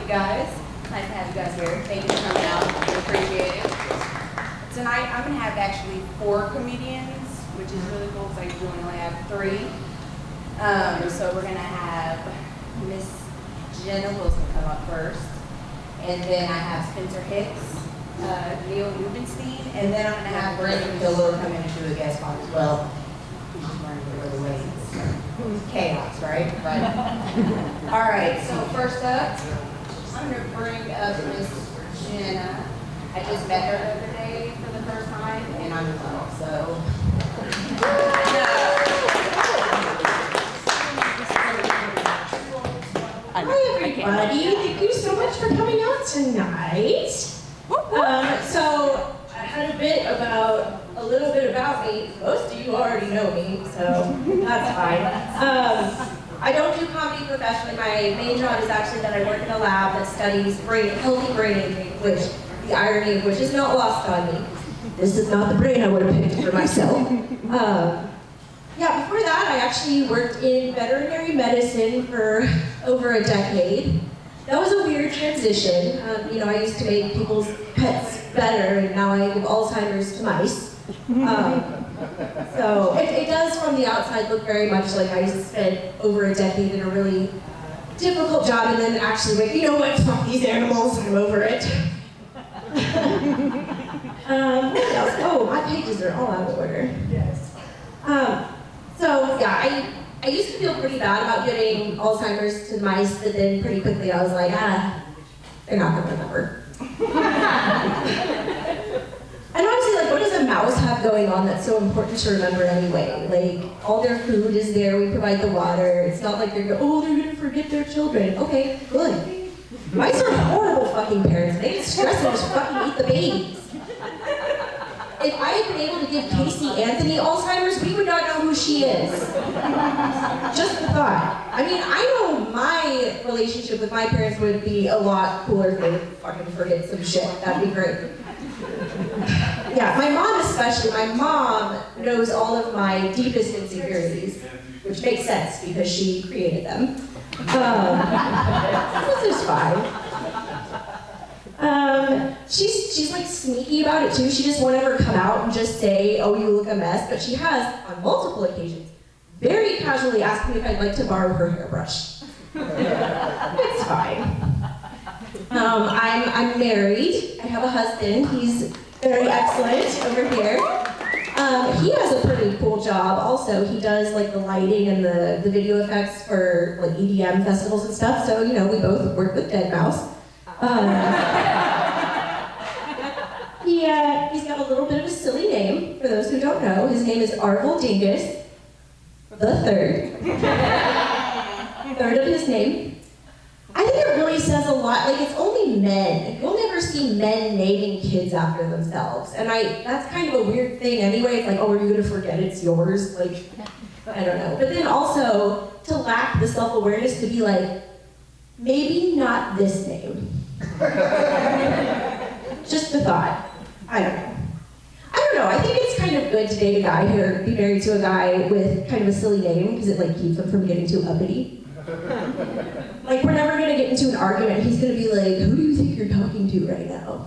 guys. Nice to have you guys here. Thank you for coming out. We appreciate it. Tonight, I'm going to have actually 4 comedians, which is really cool because I usually only have 3. So we're going to have Miss Jenna Wilson come up first. And then I have Spencer Hicks, Neil Rubenstein, and then I'm going to have Brandon Killough come in and do a guest spot as well. He's just learning to really wait. Chaos, right? Right. All right, so first up, I'm going to bring up Miss Jenna. I just met her the other day for the first time, and I'm in love, so. Hi everybody, thank you so much for coming out tonight. So I had a little bit about me. Most of you already know me, so that's fine. I don't do comedy professionally. My main job is actually that I work in a lab that studies healthy brain aging, which the irony of which is not lost on me. This is not the brain I would have picked for myself. Yeah, before that, I actually worked in veterinary medicine for over a decade. That was a weird transition. I used to make people's pets better, and now I give Alzheimer's to mice. So it does, from the outside, look very much like I spent over a decade in a really difficult job, and then actually went, you know what, fuck these animals, I'm over it. What else? Oh, my pages are all out of order. Yes. So yeah, I used to feel pretty bad about giving Alzheimer's to mice, but then pretty quickly I was like, they're not gonna remember. And honestly, like, what does a mouse have going on that's so important to remember anyway? Like, all their food is there, we provide the water. It's not like they're gonna forget their children. Okay, good. Mice are horrible fucking parents. They get stressed and just fucking eat the babies. If I had been able to give Casey Anthony Alzheimer's, we would not know who she is. Just the thought. I mean, I know my relationship with my parents would be a lot cooler if they would fucking forget some shit. That'd be great. Yeah, my mom especially. My mom knows all of my deepest insecurities, which makes sense because she created them. This is fine. She's like sneaky about it too. She just won't ever come out and just say, oh, you look a mess, but she has, on multiple occasions, very casually asked me if I'd like to borrow her hairbrush. It's fine. I'm married. I have a husband. He's very excellent over here. He has a pretty cool job also. He does like the lighting and the video effects for like EDM festivals and stuff. So, we both work with Deadmau5. He's got a little bit of a silly name, for those who don't know. His name is Arvel Dingus, the third. Third of his name. I think it really says a lot. Like, it's only men. You'll never see men naming kids after themselves. And that's kind of a weird thing anyway. It's like, oh, are you gonna forget it's yours? Like, I don't know. But then also, to lack the self-awareness to be like, maybe not this name. Just the thought. I don't know. I think it's kind of good to date a guy or be married to a guy with kind of a silly name because it like keeps him from getting too uppity. Like, we're never gonna get into an argument. He's gonna be like, who do you think you're talking to right now?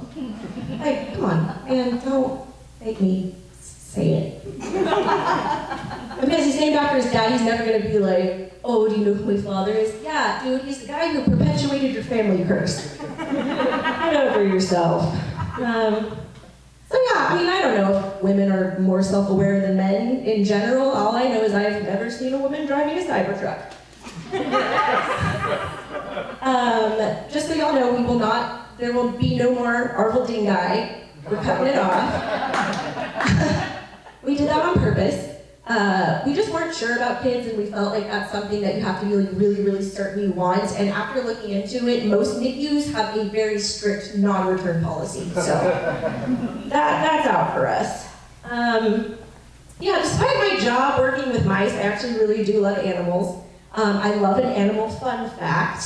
Like, come on, man, don't make me say it. Because he's named after his dad, he's never gonna be like, oh, do you know who my father is? Yeah, dude, he's the guy who perpetuated your family curse. Get over yourself. So yeah, I don't know if women are more self-aware than men in general. All I know is I've never seen a woman driving a Cybertruck. Just so y'all know, there will be no more Arvel Dingai. We're cutting it off. We did that on purpose. We just weren't sure about kids, and we felt like that's something that you have to be like really, really certain you want. And after looking into it, most NICUs have a very strict non-return policy. So that's out for us. Yeah, despite my job working with mice, I actually really do love animals. I love an animal fun fact,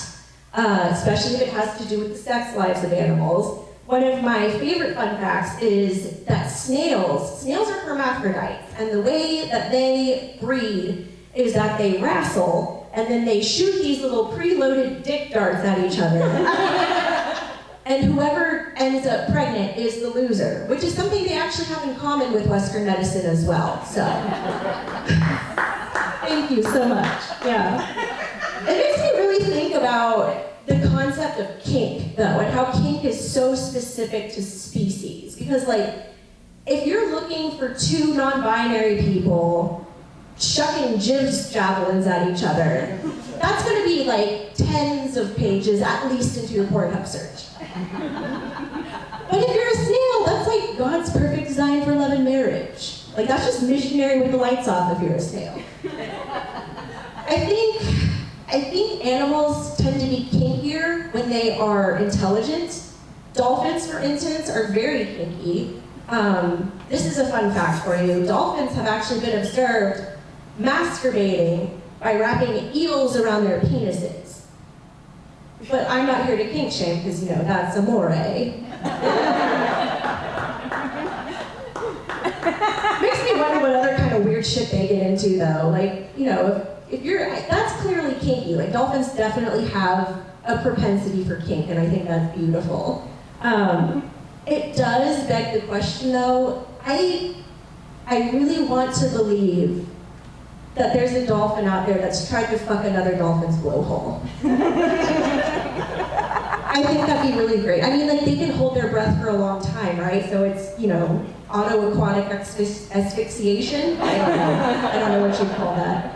especially if it has to do with the sex lives of animals. One of my favorite fun facts is that snails are hermaphrodites, and the way that they breed is that they wrestle, and then they shoot these little preloaded dick darts at each other. and whoever ends up pregnant is the loser, which is something they actually have in common with Western medicine as well, so. Thank you so much, yeah. It makes me really think about the concept of kink, though, and how kink is so specific to species, because like, if you're looking for two non-binary people chucking javelins at each other, that's going to be like tens of pages at least into your Pornhub search. But if you're a snail, that's like God's perfect design for love and marriage. Like that's just missionary with the lights off if you're a snail. I think animals tend to be kinkier when they are intelligent. Dolphins, for instance, are very kinky. This is a fun fact for you. Dolphins have actually been observed masturbating by wrapping eels around their penises. But I'm not here to kink shame because, you know, that's amore. Makes me wonder what other kind of weird shit they get into, though. Like, you know, if you're, that's clearly kinky. Like, dolphins definitely have a propensity for kink, and I think that's beautiful. It does beg the question, though. I really want to believe that there's a dolphin out there that's tried to fuck another dolphin's blowhole. I think that'd be really great. I mean, like, they can hold their breath for a long time, right? So it's, you know, autoaquatic asphyxiation. I don't know what you'd call that.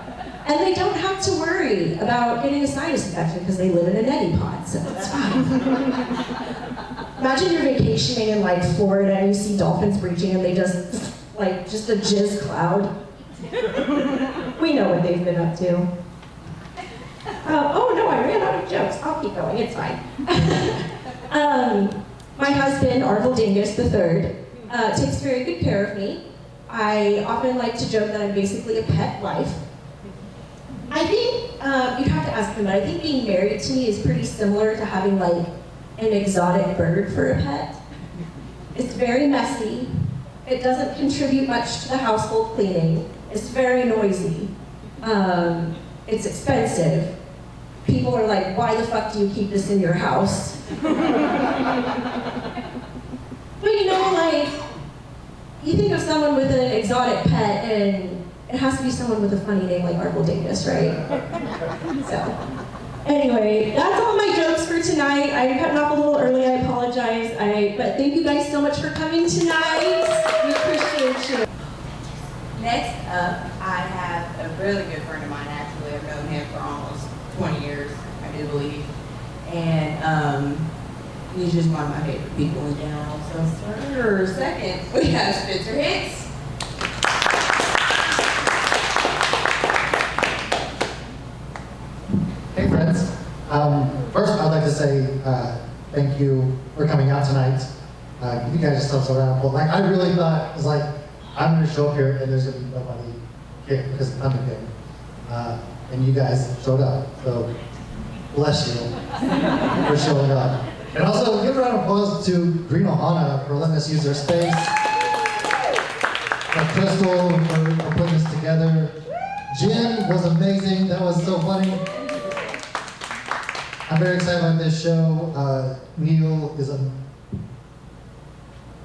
And they don't have to worry about getting a sinus infection because they live in a neti pod, so it's fine. Imagine you're vacationing in like Florida and you see dolphins breaching and they just, like, just a jizz cloud. We know what they've been up to. Oh no, I ran out of jokes. I'll keep going, it's fine. My husband, Arvel Dingus III, takes very good care of me. I often like to joke that I'm basically a pet wife. I think, you'd have to ask him, but I think being married to me is pretty similar to having like an exotic bird for a pet. It's very messy. It doesn't contribute much to the household cleaning. It's very noisy. It's expensive. People are like, why the fuck do you keep this in your house? But you know, like, you think of someone with an exotic pet and it has to be someone with a funny name like Arvel Dingus, right? So, anyway, that's all my jokes for tonight. I'm cutting off a little early, I apologize. But thank you guys so much for coming tonight. We appreciate you. Next up, I have a really good friend of mine, actually. I've known him for almost 20 years, I do believe. And he's just one of my favorite people in general. So for second, we have Spencer Hicks. Hey friends. First I'd like to say thank you for coming out tonight. You guys just tell a round of applause. Like, I really thought, it was like, I'm going to show up here and there's going to be nobody here because I'm here. And you guys showed up, so bless you for showing up. And also, give a round of applause to Green Ohana for letting us use their space. And Crystal for putting this together. Jen was amazing, that was so funny. I'm very excited about this show. Neil is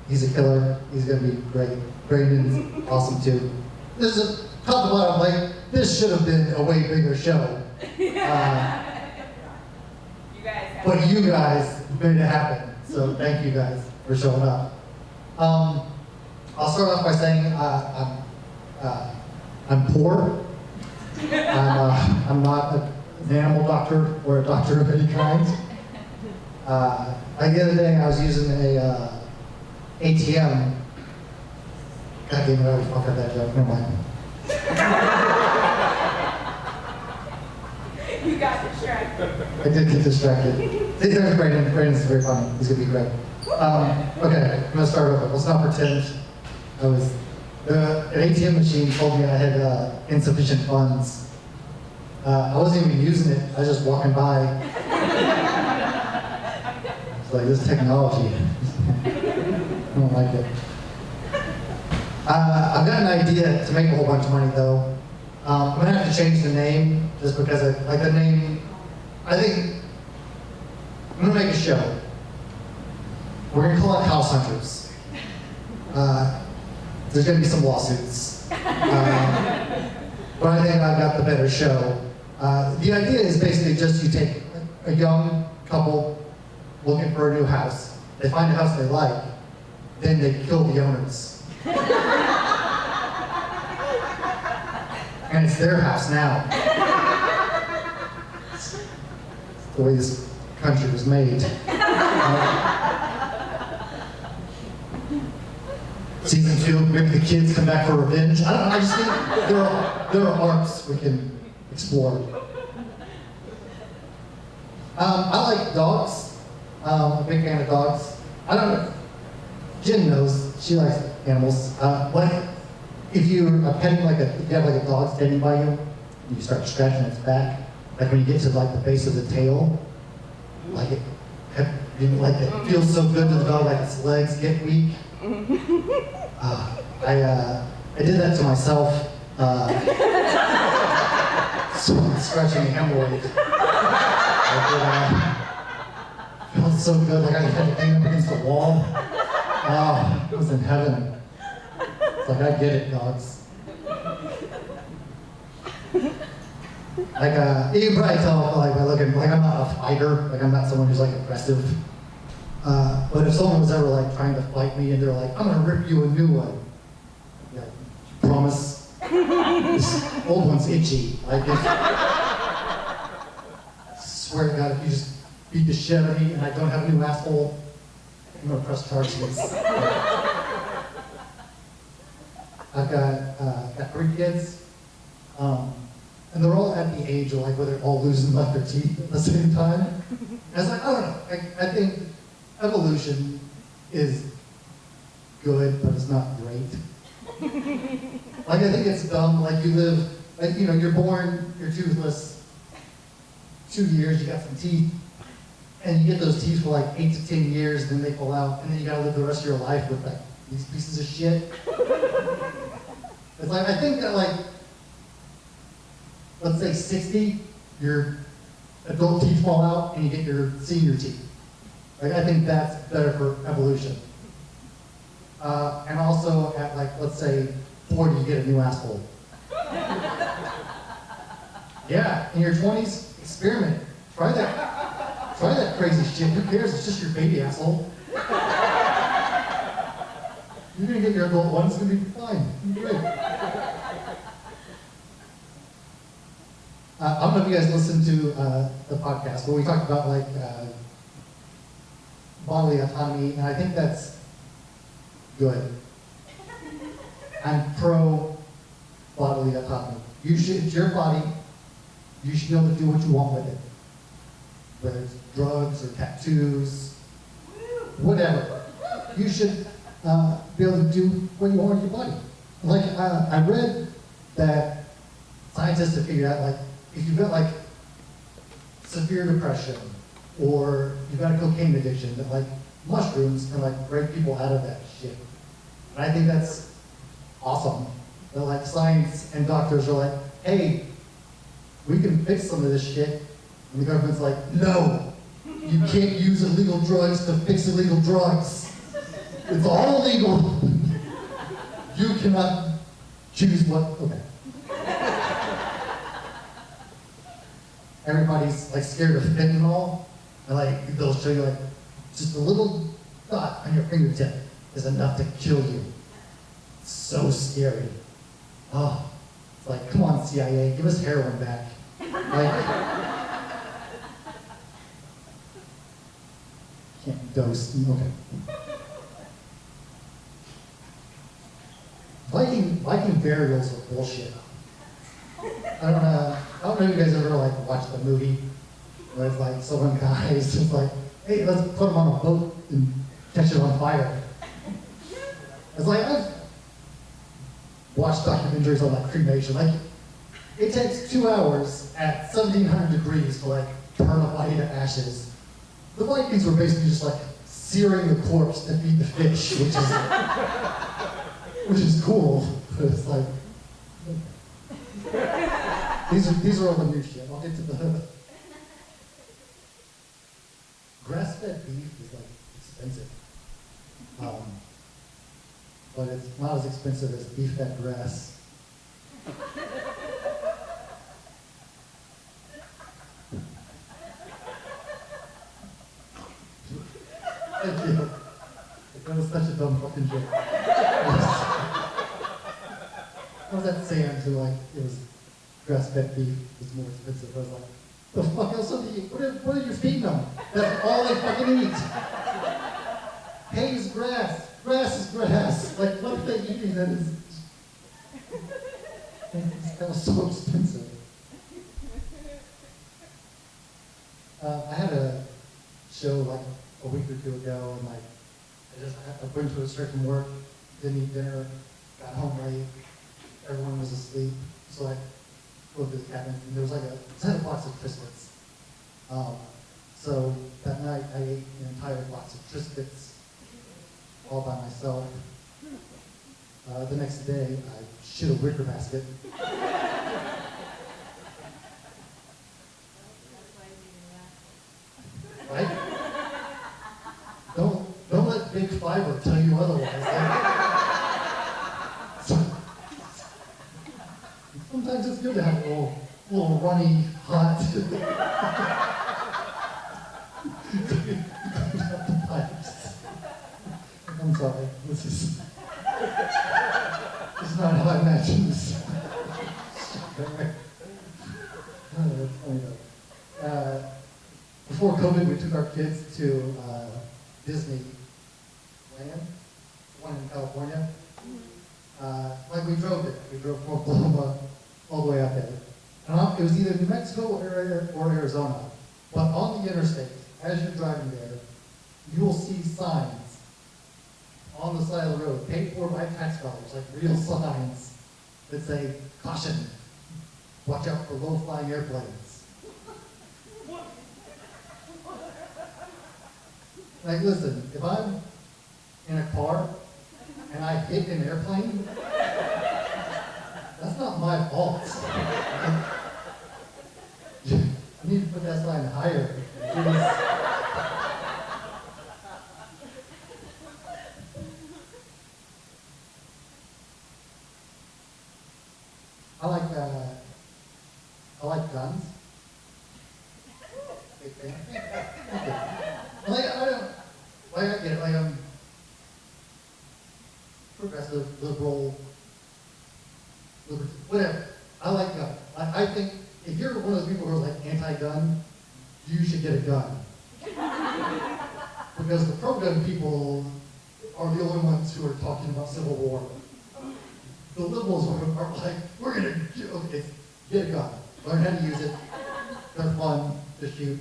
he's a killer. He's gonna be great. Brandon's awesome too. This is top to bottom, like, this should have been a way bigger show. But you guys made it happen. So thank you guys for showing up. I'll start off by saying I'm poor. I'm not an animal doctor or a doctor of any kind. Like the other day, I was using a ATM. God damn it, I always fuck up that joke. Never mind. You got distracted. I did get distracted. There's Brandon. Brandon's very funny. He's gonna be great. Okay, I'm gonna start over. Let's not pretend I was. An ATM machine told me I had insufficient funds. I wasn't even using it. I was just walking by. It's like, this technology. I don't like it. I've got an idea to make a whole bunch of money though. I'm gonna have to change the name just because I like the name. I think I'm gonna make a show. We're gonna call it House Hunters. There's gonna be some lawsuits. But I think I've got the better show. The idea is basically just you take a young couple looking for a new house. They find a house they like, then they kill the owners. And it's their house now. It's the way this country was made. Season 2, maybe the kids come back for revenge. I don't know, I just think there are arcs we can explore. I like dogs. I'm a big fan of dogs. I don't know. Jen knows, she likes animals. If you're petting if you have like a dog standing by you, you start scratching its back, like when you get to like the base of the tail, it feels so good to the dog, like its legs get weak. I did that to myself, scratching a hemorrhoid. It felt so good, like I had to lean up against the wall. Oh, it was in heaven. It's like, I get it, dogs. You can probably tell by looking, I'm not a fighter, I'm not someone who's aggressive. But if someone was ever trying to fight me and they're like, I'm gonna rip you a new one. Yeah, promise? This old one's itchy. Swear to God, if you just beat the shit out of me and I don't have a new asshole, I'm gonna press charges. I've got 3 kids, and they're all at the age of where they're all losing their teeth at the same time. And it's I don't know, I think evolution is good, but it's not great. I think it's dumb, you live, you're born, you're toothless, 2 years, you got some teeth, and you get those teeth for 8 to 10 years, then they fall out, and then you gotta live the rest of your life with these pieces of shit. It's I think that let's say 60, your adult teeth fall out and you get your senior teeth. I think that's better for evolution. And also at let's say 40, you get a new asshole. Yeah, in your 20s, experiment. Try that crazy shit. Who cares? It's just your baby asshole. You're gonna get your adult one, it's gonna be fine. Great. I don't know if you guys listened to the podcast, but we talked about bodily autonomy, and I think that's good. I'm pro bodily autonomy. It's your body. You should be able to do what you want with it. Whether it's drugs or tattoos, whatever. You should be able to do what you want with your body. I read that scientists have figured out, if you've got severe depression or you've got a cocaine addiction, that mushrooms can break people out of that shit. And I think that's awesome. That science and doctors are hey, we can fix some of this shit. And the government's no, you can't use illegal drugs to fix illegal drugs. It's all illegal. You cannot choose what, okay. Everybody's scared of fentanyl, and they'll show you just a little dot on your fingertip is enough to kill you. It's so scary. Oh, it's come on CIA, give us heroin back. Can't dose, okay. Viking burials are bullshit. I don't know if you guys ever watched the movie where it's someone dies, it's hey, let's put them on a boat and catch it on fire. It's I've watched documentaries on cremation. It takes 2 hours at 1700 degrees to turn a body to ashes. The Vikings were basically just searing the corpse to feed the fish, which is cool. But it's these are all the new shit. I'll get to the grass-fed beef is expensive. Um, but it's not as expensive as beef-fed grass. Thank you. That was such a dumb fucking joke. What was that saying to like, it was grass-fed beef was more expensive. I was like, the fuck else are they eat? What are you feeding them? That's all they fucking eat. Hay is grass. Grass is grass. Like, what are they eating that is... That was so expensive. I had a show like a week or two ago, and like I went to a certain work, didn't eat dinner, got home late, everyone was asleep, so I go to the cabinet, and there was like a 10 box of Triscuits. So that night I ate an entire box of Triscuits all by myself. The next day I shit a wicker basket. Right? Don't let Big Fiber tell you otherwise. Sometimes it's good to have a little runny, hot. I'm sorry. This is not how I imagined this. Oh, that's funny though. Before COVID, we took our kids to Disneyland, one in California. Like we drove there. We drove from Oklahoma all the way out there. And it was either New Mexico or Arizona. But on the interstate, as you're driving there, you will see signs on the side of the road, paid for by taxpayers, like real signs that say, caution, watch out for low-flying airplanes. Like, listen, if I'm in a car and I hit an airplane, that's not my fault. I need to put that sign higher. I like guns. Big fan. Okay. Like, I get it, like I'm progressive, liberal, whatever. I like guns. I think if you're one of those people who are like anti-gun, you should get a gun. Because the pro-gun people are the only ones who are talking about civil war. The liberals are like, we're gonna get a gun, learn how to use it. They're fun to shoot.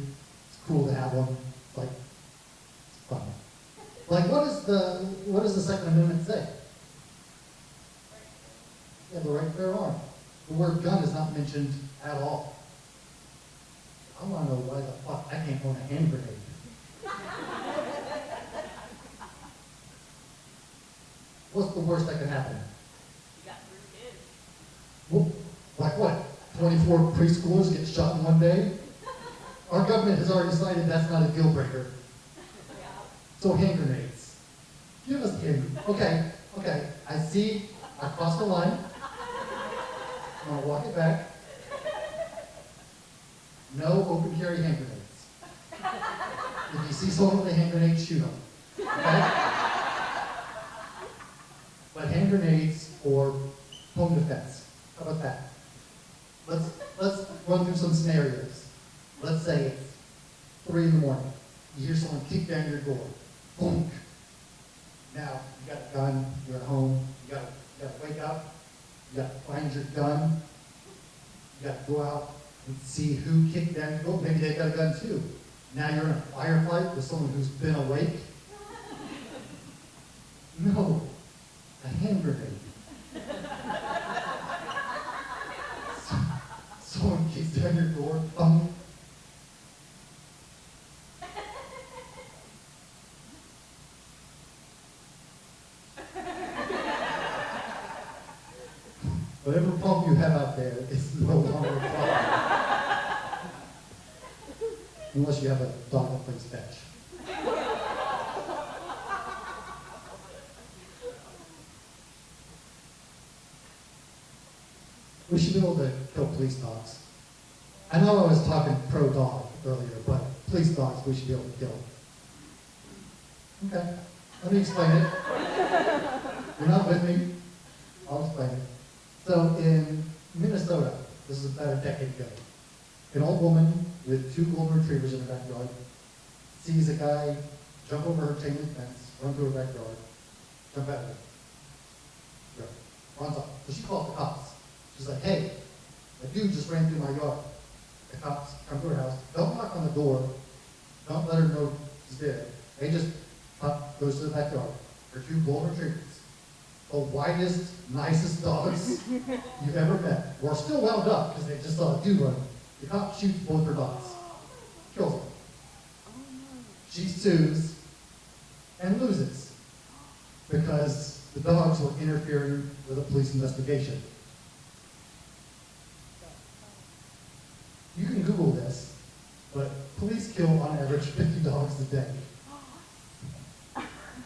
It's cool to have them. It's like, it's fun. Like, what does the Second Amendment say? Yeah, the right to bear arms. The word gun is not mentioned at all. I want to know why the fuck I can't own a hand grenade. What's the worst that can happen? You got 3 kids. Well, like what? 24 preschoolers get shot in one day? Our government has already decided that's not a deal breaker. So hand grenades. Give us hand grenades. Okay. I see. I crossed the line. I'm gonna walk it back. No open carry hand grenades. If you see someone with a hand grenade, shoot them. Okay? But hand grenades for home defense. How about that? Let's run through some scenarios. Let's say it's 3 in the morning. You hear someone kick down your door. Boom. Now you got a gun. You're at home. You gotta wake up. You gotta find your gun. You gotta go out and see who kicked down your door. Maybe they got a gun too. Now you're in a firefight with someone who's been awake. No, a hand grenade. Someone kicks down your door. Whatever problem you have out there is no longer a problem. Unless you have a dog that plays fetch. we should be able to kill police dogs. I know I was talking pro-dog earlier, but police dogs we should be able to kill. Okay, let me explain it. You're not with me? I'll explain it. So in Minnesota, this is about a decade ago, an old woman with 2 golden retrievers in her backyard sees a guy jump over her chain link fence, run through her backyard, jump out of it. Runs off. So she calls the cops. She's like, hey, a dude just ran through my yard. The cops come to her house. Don't knock on the door. Don't let her know he's there. They just goes to the backyard. Her 2 golden retrievers. The whitest, nicest dogs you've ever met. We're still wound up because they just saw a dude run. The cop shoots both her dogs. Kills them. She sues and loses because the dogs were interfering with a police investigation. You can Google this, but police kill on average 50 dogs a day.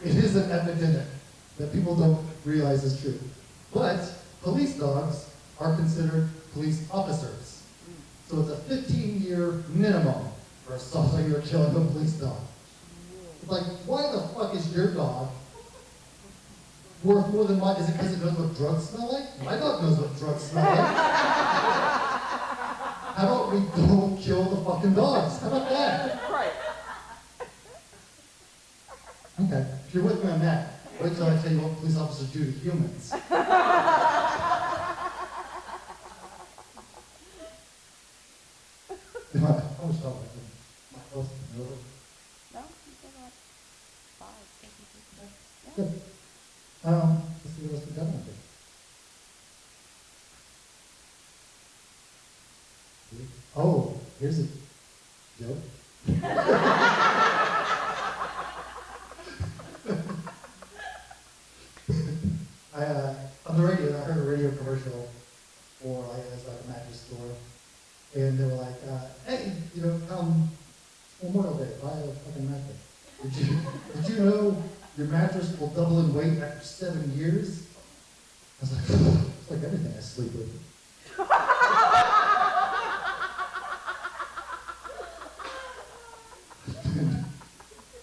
It is an epidemic that people don't realize is true. But police dogs are considered police officers. So it's a 15-year minimum for assaulting or killing a police dog. It's like, why the fuck is your dog worth more than mine? Is it because it knows what drugs smell like? My dog knows what drugs smell like. How about we don't kill the fucking dogs? How about that? Right. Okay, if you're with me on that, wait till I tell you what police officers do to humans. How much time have I been? No, you said like 5 seconds. Good. Let's see what else we got on here. Oh, here's a joke. On the radio, I heard a radio commercial for it was like a mattress store, and they were like, "Hey, come Memorial Day, buy a fucking mattress." Did you know your mattress will double in weight after 7 years? I was like, it's like everything I sleep with.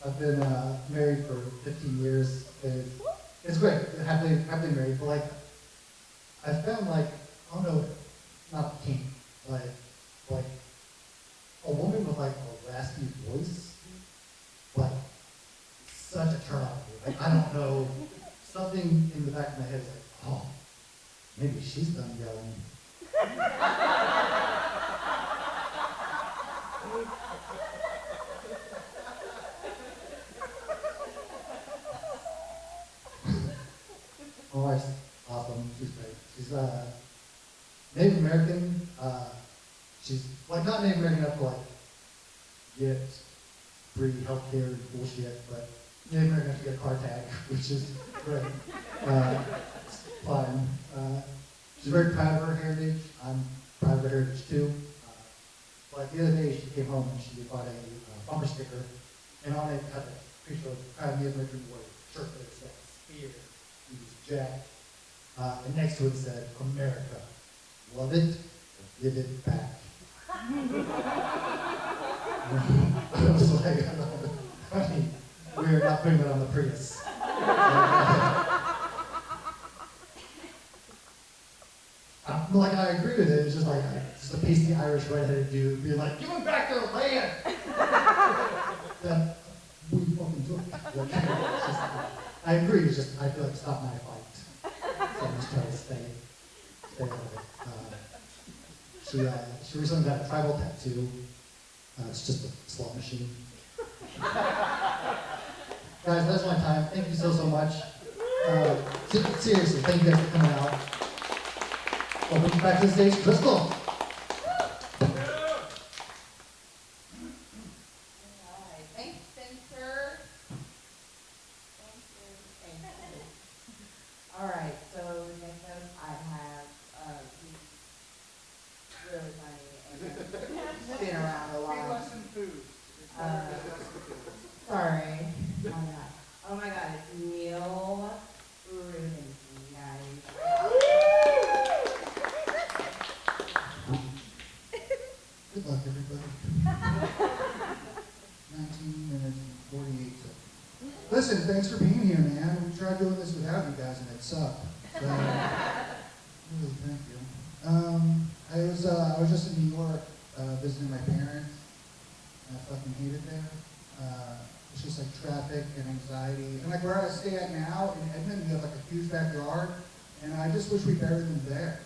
I've been married for 15 years, and it's great, happily married, but like, I found like, I don't know, not kink, like a woman with like a raspy voice, like, such a turn on. Like, I don't know, something in the back of my head is like, oh, maybe she's done yelling. My wife's awesome. She's great. She's Native American. She's like not Native American enough to like get free healthcare bullshit, but Native American enough to get a car tag, which is great. It's fun. She's very proud of her heritage. I'm proud of her heritage too. Like the other day, she came home and she bought a bumper sticker, and on it had a picture of a proud Native American warrior shirt that said "Spear." He was jacked. And next to it said, America, love it or give it back. I was like, honey, we are not putting that on the Prius. Like, I agree with it. It's just like, just a pasty Irish redheaded dude being like, give them back their land! That we fucking took. Like, I agree, it's just, I feel like it's not my fight. So I'm just trying to stay out of it. She recently got a tribal tattoo. It's just a slot machine. Guys, that's my time. Thank you so much. Seriously, thank you guys for coming out. Welcome back to the stage, Crystal. Thanks, Spencer. All right, so next up I have really funny and been around a lot. Sorry. Oh my God, it's Neil Rubenstein, guys. listen, thanks for being here, man. We tried doing this without you guys, and it sucked. So, really, thank you. I was just in New York visiting my parents. I fucking hate it there. It's just like traffic and anxiety. And like where I stay at now in Edmond, we have like a huge backyard, and I just wish we buried them there.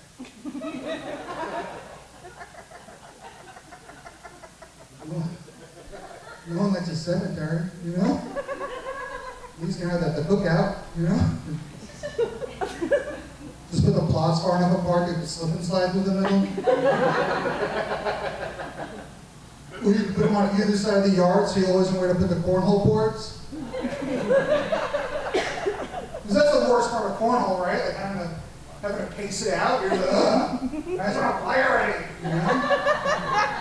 You want like a cemetery, you know? At least you have that the cookout, you know? Just put the plots far enough apart, you can slip and slide through the middle. Or you can put them on either side of the yard so you always know where to put the cornhole boards. Because that's the worst part of cornhole, right? Like having to pace it out. You're like, ugh, guys are not play already, you know?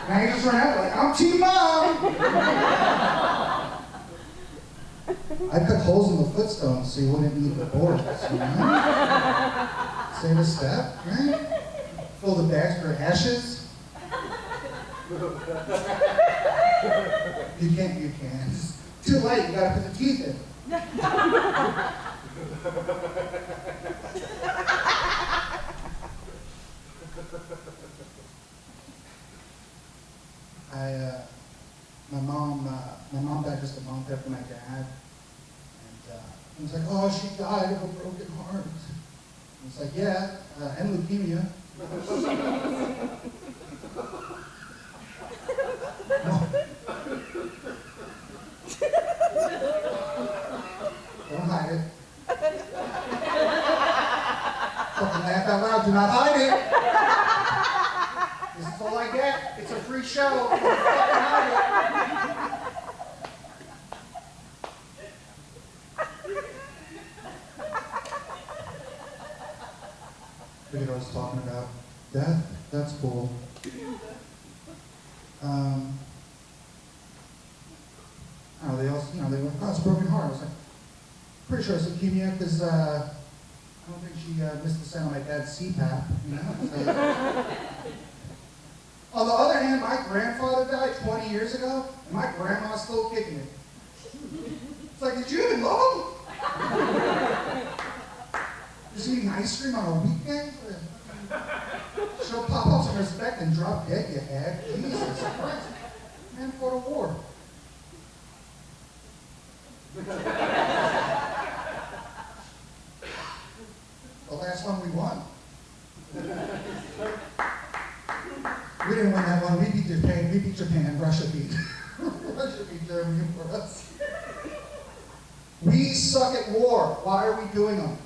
Now you just run out like, I'm Team Mom! I cut holes in the footstones so you wouldn't need the boards, you know? Save a step, right? Fill the bags for ashes. You can't. It's too late, you gotta put the teeth in. My mom died just a month after my dad. And I was like, oh, she died of a broken heart. I was like, yeah, and leukemia. Don't hide it. Fucking laugh out loud, do not hide it. This is all I get. It's a free show. Don't fucking hide it. Figured I was talking about death. That's cool. They went, oh, it's a broken heart. I was like, pretty sure it's leukemia because I don't think she missed the sound of my dad's CPAP, you know? So. On the other hand, my grandfather died 20 years ago, and my grandma's still kicking it. It's like, did you even love him? Just eating ice cream on a weekend? Show pop up some respect and drop dead, you had. Jesus Christ. Man, go to war. The last one we won. We didn't win that one. We beat Japan. Russia beat Germany for us. We suck at war. Why are we doing them?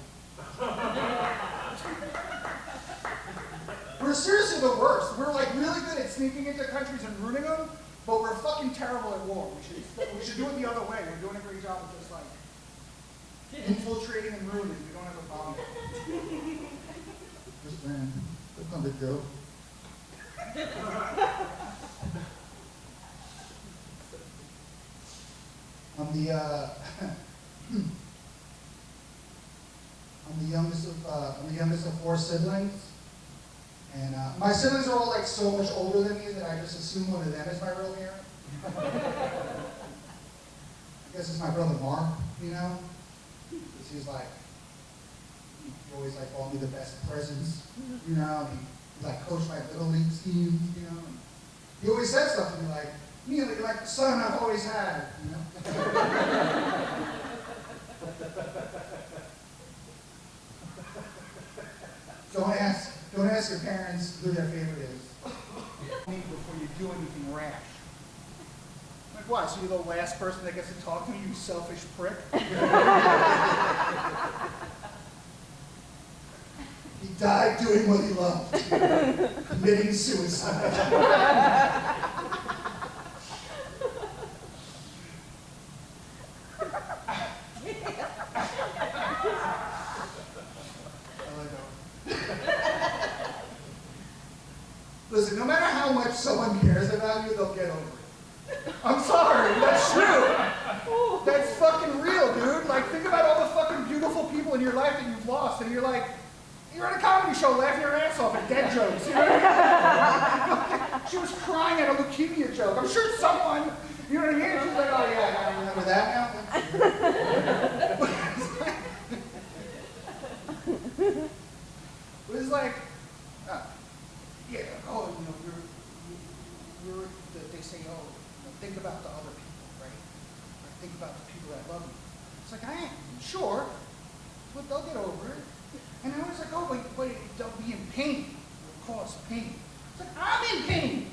We're seriously the worst. We're like really good at sneaking into countries and ruining them, but we're fucking terrible at war. We should do it the other way. We're doing a great job of just like infiltrating and ruining. We don't have a bomb. Just man, that's not a big joke. I'm the youngest of 4 siblings, and my siblings are all like so much older than me that I just assume one of them is my real parent. I guess it's my brother Mark, you know, because he's like, he always like bought me the best presents, you know. He like coached my little league teams, you know. And he always said stuff to me like, "Neil, you're like the son I've always had," you know. Don't ask your parents who their favorite is. Before you do anything rash. Like what? So you're the last person that gets to talk to me, you selfish prick? He died doing what he loved, committing suicide. Listen, no matter how much someone cares about you, they'll get over it. I'm sorry, that's true. That's fucking real, dude. Like, think about all the fucking beautiful people in your life that you've lost, and you're like, you're at a comedy show laughing your ass off at dead jokes. You know what I mean? She was crying at a leukemia joke. I'm sure someone, you know what I mean? She's like, oh yeah, I remember that now. think about the other people, right? Or think about the people that love you. It's like, I am, sure, but they'll get over it. And I was like, oh, but they'll be in pain. It'll cause pain. It's like, I'm in pain.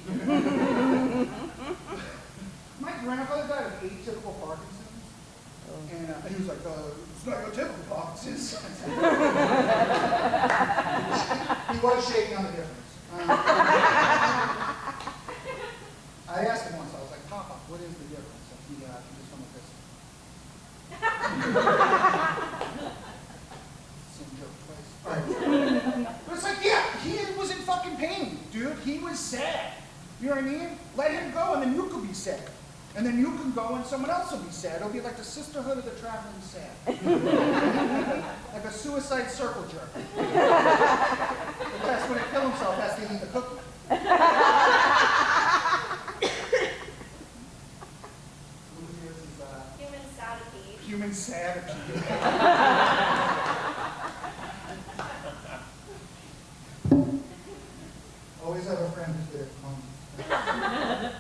My grandfather died of atypical Parkinson's. And he was like, it's not your typical Parkinson's. He was shaking on the difference. I asked him once, I was like, Papa, what is the difference? And he just went like this. Same joke twice. All right. But it's like, yeah, he was in fucking pain, dude. He was sad. You know what I mean? Let him go, and then you could be sad. And then you can go, and someone else will be sad. It'll be like the sisterhood of the traveling sad. Like a suicide circle jerk. The best when it kill himself has to eat the cookie. Human centipede. Human centipede. Always have a friend who's good at moments.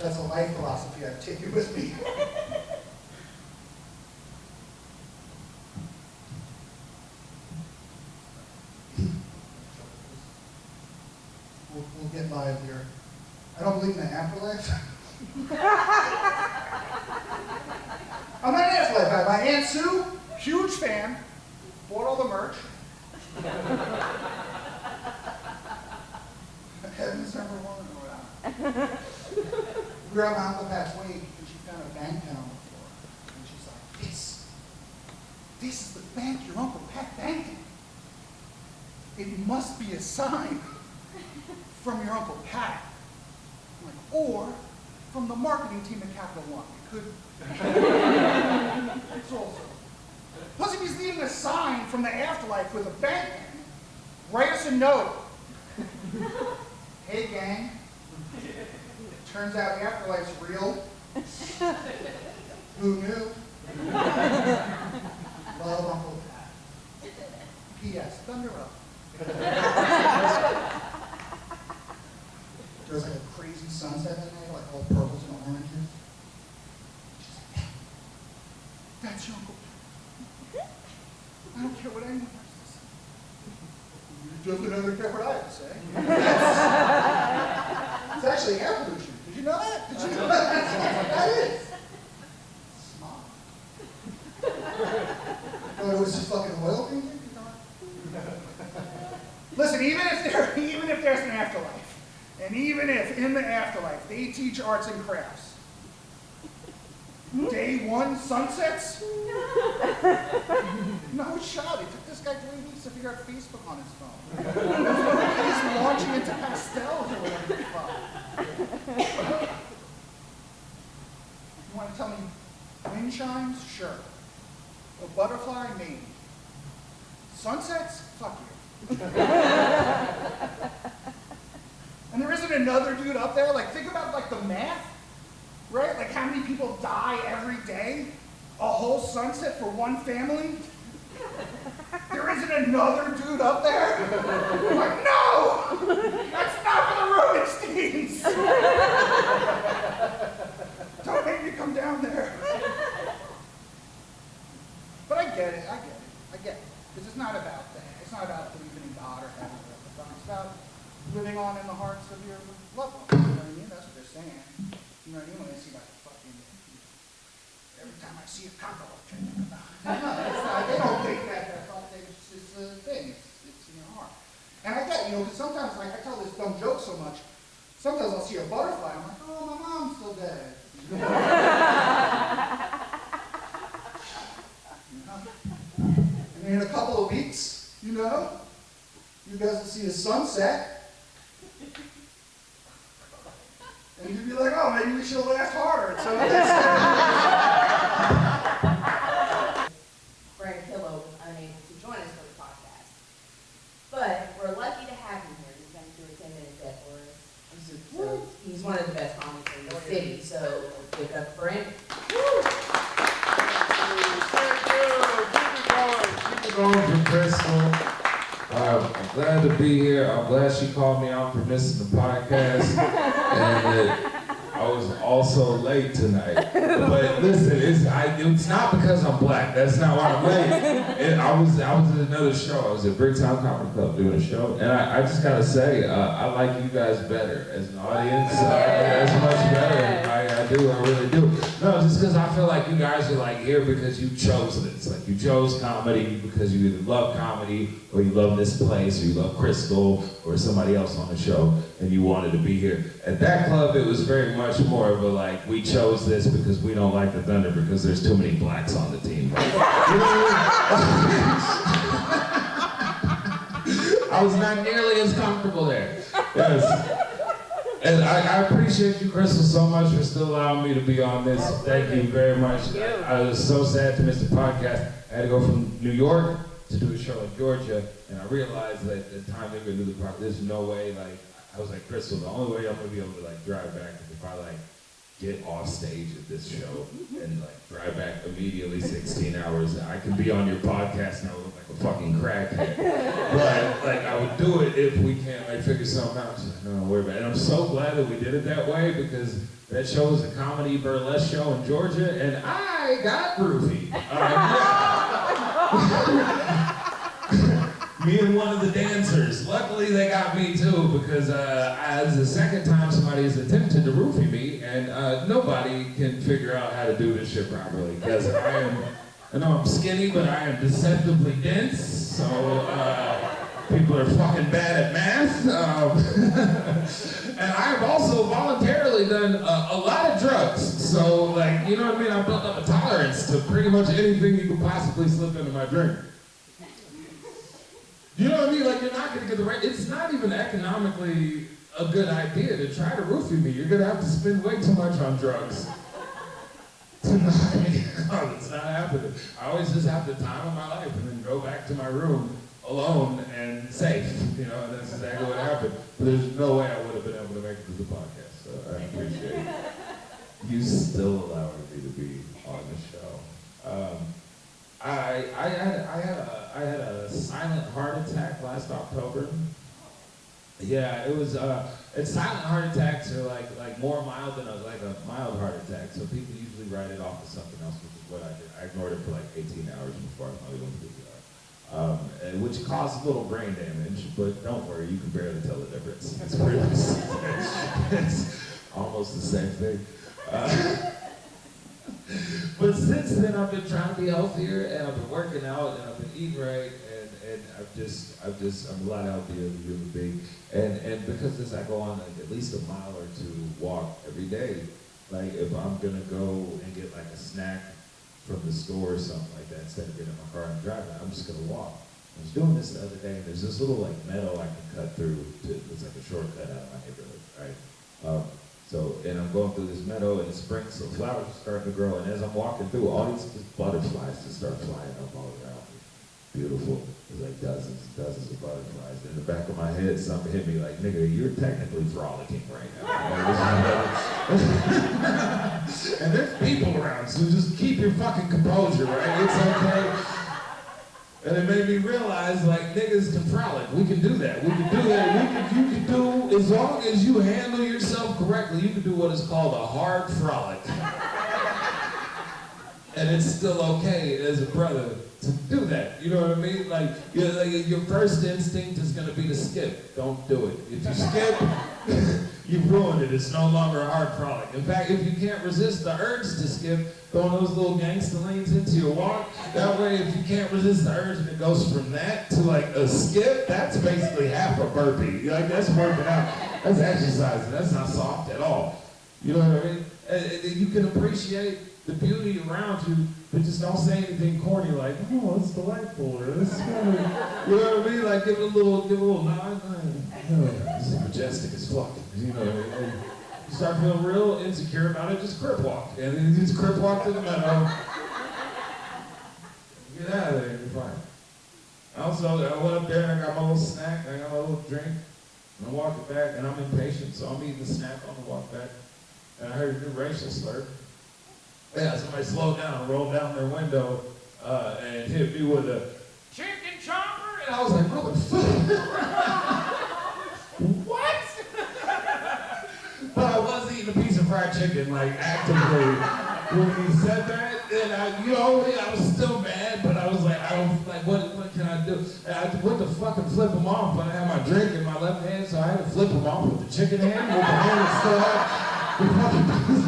That's a life philosophy I've taken with me. We'll get live here. I don't believe in the afterlife. I'm not an afterlife guy. My Aunt Sue, huge fan, bought all the merch. Heaven's number one. We were at my Uncle Pat's wake, and she found a bank pen on the floor. And she's like, this is the bank your Uncle Pat banked in. It must be a sign from your Uncle Pat. I'm like, or from the marketing team at Capital One. It could. It's also. Plus, if he's leaving a sign from the afterlife with a bank pen, write us a note. Hey, gang. Turns out afterlife's real. Who knew? Love, Uncle Pat. P.S. Thunder up. There was like a crazy sunset that night, like all purples and oranges. She's like, that's your Uncle Pat. I don't care what anyone has to say. You definitely don't care what I have to say. It's actually air pollution. Did you know that? Did you know that? That's what that is. Smog. Oh, it was just fucking oil painting? Listen, even if there's an afterlife, and even if in the afterlife they teach arts and crafts, day one sunsets? No shot. It took this guy 3 weeks to figure out Facebook on his phone. He's launching into pastels or whatever the fuck. You want to tell me wind chimes? Sure. A butterfly? Maybe. Sunsets? Fuck you. And there isn't another dude up there? Like, think about, like, the math, right? Like, how many people die every day? A whole sunset for one family? There isn't another dude up there? I'm like, no! That's not for the Rubensteins! Don't make me come down there. But I get it. Because it's not about that. It's not about believing in God or heaven or whatever. It's about living on in the hearts of your loved ones. You know what I mean? That's what they're saying. You know what I mean? When they see like fucking, every time I see a cockroach, no, it's not. They don't think that thought. It's a thing. It's in your heart. And I get, because sometimes, like, I tell this dumb joke so much, sometimes I'll see a butterfly, I'm like, oh, my mom's still dead. And in a couple of weeks, you guys will see a sunset. And you'd be like, oh, maybe we should have laughed harder at some of this. Killough was unable to join us for the podcast. But we're lucky to have him here. He's going to do a 10-minute set for us. So he's one of the best comics in the city. So let's give it up for him. Keep it going for Crystal. I'm glad to be here. I'm glad she called me out for missing the podcast. And I was was also late tonight. But listen, it's not because I'm black. That's not why I'm late. I was at another show. I was at Bricktown Comedy Club doing a show, and I just gotta say, I like you guys better as an audience. As much better. I do. I really do. No, just because I feel like you guys are like here because you chose this. Like you chose comedy because you either love comedy or you love this place or you love Crystal or somebody else on the show and you wanted to be here. At that club, it was very much more of a like, we chose this because we don't like the Thunder because there's too many blacks on the team. I was not nearly as comfortable there. Yes. And I appreciate you, Crystal, so much for still allowing me to be on this. Thank you very much. I was so sad to miss the podcast. I had to go from New York to do a show in Georgia, and I realized that at the time they were gonna do the podcast, there's no way, like, I was like, Crystal, the only way I'm gonna be able to like drive back is if I like get off stage at this show and like drive back immediately 16 hours. I can be on your podcast and I look like a fucking crackhead. But like I would do it if we can't like figure something out. She's like, no, worry about it. And I'm so glad that we did it that way because that show was a comedy burlesque show in Georgia and I got roofied. Me and one of the dancers. Luckily, they got me too because it's the second time somebody has attempted to roofie me, and nobody can figure out how to do this shit properly. Because I know I'm skinny, but I am deceptively dense. So people are fucking bad at math. And I have also voluntarily done a lot of drugs. So like, you know what I mean? I've built up a tolerance to pretty much anything you could possibly slip into my drink. You know what I mean? Like, you're not going to get the right... It's not even economically a good idea to try to roofie me. You're going to have to spend way too much on drugs. It's not happening. I always just have the time of my life and then go back to my room alone and safe. You know, and that's exactly what happened. But there's no way I would have been able to make it to the podcast. So I appreciate you still allowing me to be on the show. I had a silent heart attack last October. Yeah, it was. And silent heart attacks are like more mild than a mild heart attack. So people usually write it off as something else, which is what I did. I ignored it for like 18 hours before I finally went to the ER, which caused a little brain damage. But don't worry, you can barely tell the difference. It's pretty. It's almost the same thing. But since then, I've been trying to be healthier, and I've been working out, and I've been eating right, and I'm a lot healthier as a human being. And because of this, I go on like at least a mile or two walk every day. Like if I'm gonna go and get like a snack from the store or something like that, instead of getting in my car and driving, I'm just gonna walk. I was doing this the other day, and there's this little like meadow I can cut through. It's like a shortcut out of my neighborhood, right? And I'm going through this meadow, and it's spring, so flowers are starting to grow. And as I'm walking through, all these butterflies just start flying up all around me. Beautiful. There's like dozens and dozens of butterflies. In the back of my head, something hit me like, nigga, you're technically frolicking right now. And there's people around, so just keep your fucking composure, right? It's okay. And it made me realize, like, niggas can frolic. We can do that. We can do that. You can do, as long as you handle yourself correctly, you can do what is called a hard frolic. And it's still okay as a brother to do that. You know what I mean? Like your first instinct is going to be to skip. Don't do it. If you skip, you've ruined it. It's no longer a hard frolic. In fact, if you can't resist the urge to skip, throw those little gangster lanes into your walk. That way, if you can't resist the urge and it goes from that to like a skip, that's basically half a burpee. Like that's working out. That's exercising. That's not soft at all. You know what I mean? And you can appreciate the beauty around you, but just don't say anything corny like, oh, it's delightful, or this is kind of, you know what I mean? Like give it a little nod. This is majestic as fuck. You know, and you start feeling real insecure about it, just crip walk. And then you just crip walk to the meadow. Get out of there, you're fine. Also, I went up there and I got my little snack, I got my little drink, and I'm walking back, and I'm impatient, so I'm eating the snack on the walk back, and I heard a new racial slur. Yeah, somebody slowed down, rolled down their window, and hit me with a chicken chomper, and I was like, motherfucker. What? But I was eating a piece of fried chicken, like actively. When he said that, and I was still mad, but I was like, what can I do? And I went to fucking flip him off, but I had my drink in my left hand, so I had to flip him off with the chicken hand, with the hand that still had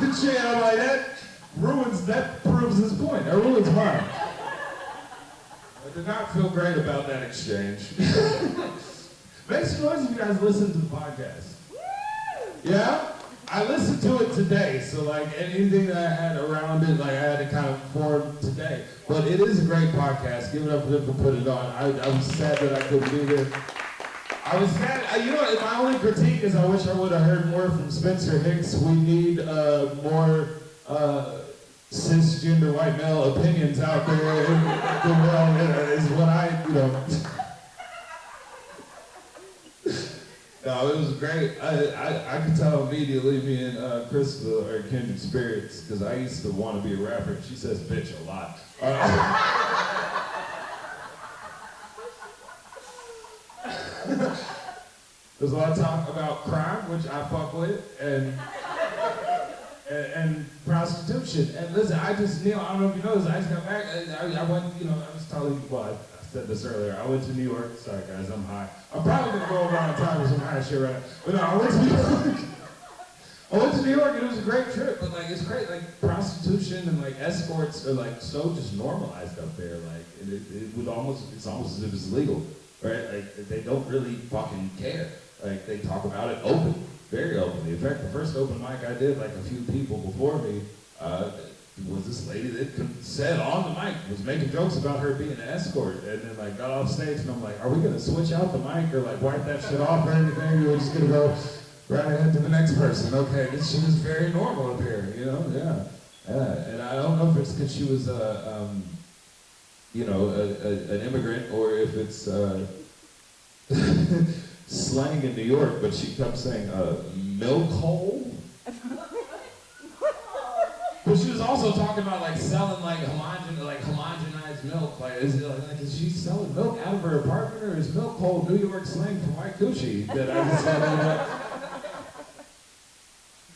the chin. I'm like, that proves his point. That ruins mine. I did not feel great about that exchange. Make some noise if you guys listen to the podcast. Yeah? I listened to it today, so like anything that I had around it, like I had to kind of form today. But it is a great podcast. Give it up for them for putting it on. I was sad that I couldn't be there. I was sad. My only critique is I wish I would have heard more from Spencer Hicks. We need more cisgender white male opinions out there in the world. Is what No, it was great. I could tell immediately me and Crystal are kindred spirits because I used to want to be a rapper. She says bitch a lot. There's a lot of talk about crime, which I fuck with, and prostitution. And listen, I don't know if you know this, I just got back, I went, I was telling you, I said this earlier, I went to New York. Sorry guys, I'm high. I'm probably gonna go around time with some high shit right now. But no, I went to New York. I went to New York and it was a great trip, but like it's great, like prostitution and like escorts are like so just normalized up there, like it's almost as if it's legal, right? Like they don't really fucking care. Like they talk about it very openly. In fact, the first open mic I did, like a few people before me, was this lady that said on the mic, was making jokes about her being an escort, and then like got off stage, and I'm like, are we gonna switch out the mic or like wipe that shit off or anything? We're just gonna go right ahead to the next person. Okay, this shit is very normal up here, Yeah. And I don't know if it's because she was an immigrant or if it's slang in New York, but she kept saying milk hole. But she was also talking about like selling like homogenized milk. Like is she selling milk out of her apartment, or is milk hole New York slang for white coochie? That I just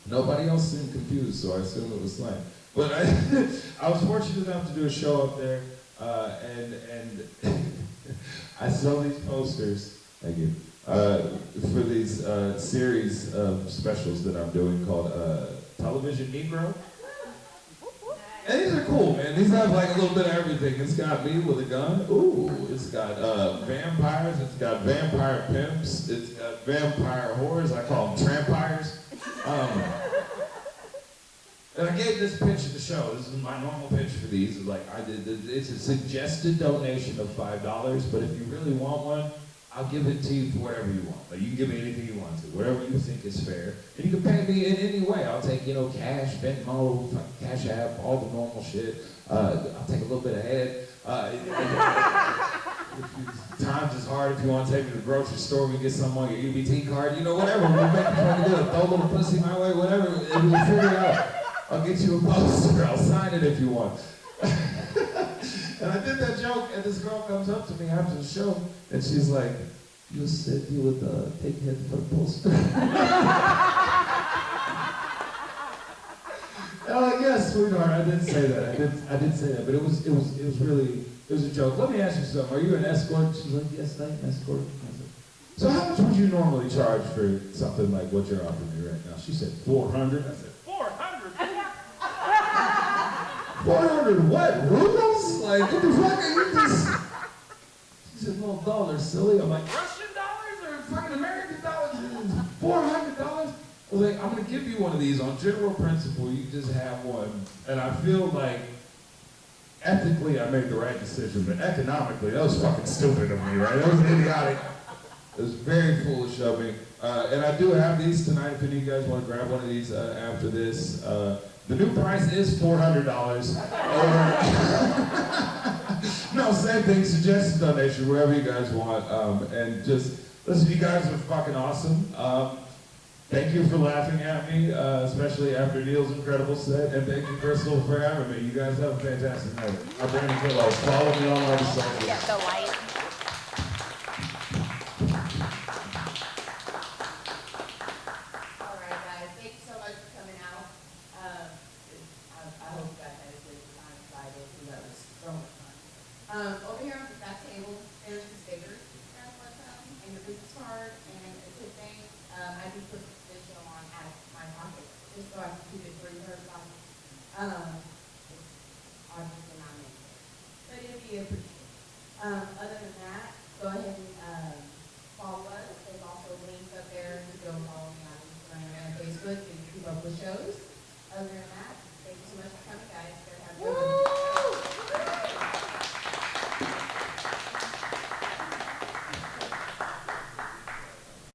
Nobody else seemed confused, so I assumed it was slang. But I was fortunate enough to do a show up there, and I sell these posters. Thank you. For these series of specials that I'm doing called Television Negro. And these are cool, man. These have like a little bit of everything. It's got me with a gun. Ooh, it's got vampires. It's got vampire pimps. It's got vampire whores. I call them trampires. And I gave this pitch at the show. This is my normal pitch for these. It's a suggested donation of $5, but if you really want one, I'll give it to you for whatever you want. Like, you can give me anything you want to, whatever you think is fair. And you can pay me in any way. I'll take, cash, Venmo, Cash App, all the normal shit. I'll take a little bit of head. Times is hard. If you want to take me to the grocery store, we get some on your UBT card, whatever. We'll make it fucking good. Throw a little pussy my way, whatever. And we'll figure it out. I'll get you a poster. I'll sign it if you want. And I did that joke, and this girl comes up to me after the show, and she's like, "You said you would take head for the poster." And I'm like, "Yes, sweetheart, I did say that. I did say that, but it was a joke." Let me ask you something. Are you an escort? She's like, "Yes, I'm an escort." I said, "So how much would you normally charge for something like what you're offering me right now?" She said, $400. I said, 400 what? Rubles? Like, what the fuck are you just... She said, "Well, dollars, silly." I'm like, Russian dollars or fucking American dollars? $400? I was like, "I'm gonna give you one of these on general principle. You just have one." And I feel like ethically I made the right decision, but economically that was fucking stupid of me, right? That was idiotic. It was very foolish of me. And I do have these tonight if any of you guys want to grab one of these after this. The new price is $400. No, same thing, suggested donation, wherever you guys want. And just, listen, you guys are fucking awesome. Thank you for laughing at me, especially after Neil's incredible set. And thank you, Crystal, for having me. You guys have a fantastic night. I'm Brandon Killough. Follow me on all the socials. Get the light. All right, guys. Thank you so much for coming out. hope you guys had a good time, I did, too, that was so much fun. Over here on that table, there's the stickers, that's what's, and your business card, and a tip thing. I do put this show on out of my pocket, just so I can keep it free for everybody. It's obviously not me, but it'd be appreciated. Other than that, go ahead and, follow us. There's also links up there to go follow me on Instagram and Facebook and keep up with shows. Other than that, thank you so much for coming, guys.